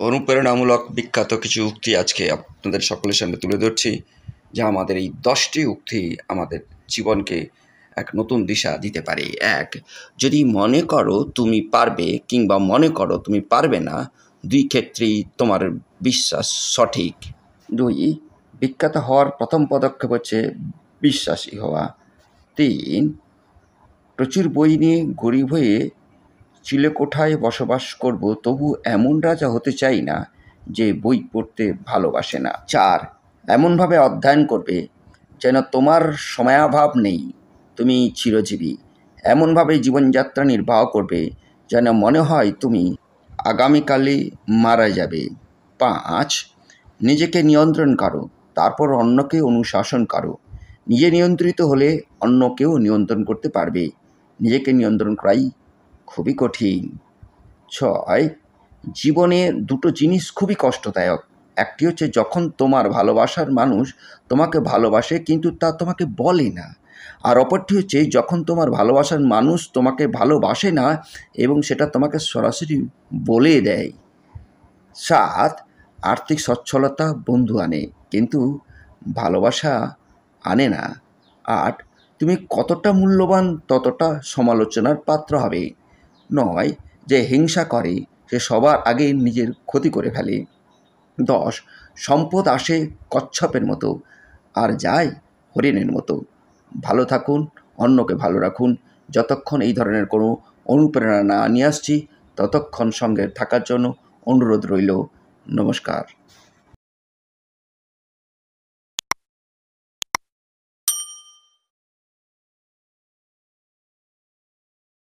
অনুপ্রেরণামূলক বিখ্যাত কিছু উক্তি আজকে আপনাদের সকলের সামনে তুলে ধরছি, যা আমাদের এই 10টি উক্তি আমাদের জীবনকে এক নতুন দিশা দিতে পারে। 1, যদি মনে করো তুমি পারবে কিংবা মনে করো তুমি পারবে না, 2 ক্ষেত্রেই তোমার বিশ্বাস সঠিক। 2, বিখ্যাত হওয়ার প্রথম পদক্ষেপ হচ্ছে বিশ্বাসী হওয়া। 3, প্রচুর বই নিয়ে গরিব হয়ে চিলেকোঠায় বসবাস করব, তবু এমন রাজা হতে চাই না যে বই পড়তে ভালোবাসে না। 4, এমনভাবে অধ্যয়ন করবে যেন তোমার সময়াভাব নেই, তুমি চিরজীবী। এমনভাবে জীবনযাত্রা নির্বাহ করবে যেন মনে হয় তুমি আগামীকালই মারা যাবে। 5, নিজেকে নিয়ন্ত্রণ করো, তারপর অন্যকে অনুশাসন করো। নিজে নিয়ন্ত্রিত হলে অন্যকেও নিয়ন্ত্রণ করতে পারবে। নিজেকে নিয়ন্ত্রণ করাই খুবই কঠিন। 6, জীবনে দুটো জিনিস খুবই কষ্টদায়ক। একটি হচ্ছে যখন তোমার ভালোবাসার মানুষ তোমাকে ভালোবাসে কিন্তু তা তোমাকে বলে না, আর অপরটি হচ্ছে যখন তোমার ভালোবাসার মানুষ তোমাকে ভালোবাসে না এবং সেটা তোমাকে সরাসরি বলে দেয়। 7, আর্থিক সচ্ছলতা বন্ধু আনে কিন্তু ভালোবাসা আনে না। 8, তুমি কতটা মূল্যবান ততটা সমালোচনার পাত্র হবে। 9, যে হিংসা করে সে সবার আগে নিজের ক্ষতি করে ফেলে। 10, সম্পদ আসে কচ্ছপের মতো আর যায় হরিণের মতো। ভালো থাকুন, অন্যকে ভালো রাখুন। যতক্ষণ এই ধরনের কোনো অনুপ্রেরণা না নিয়ে আসছি ততক্ষণ সঙ্গে থাকার জন্য অনুরোধ রইল। নমস্কার।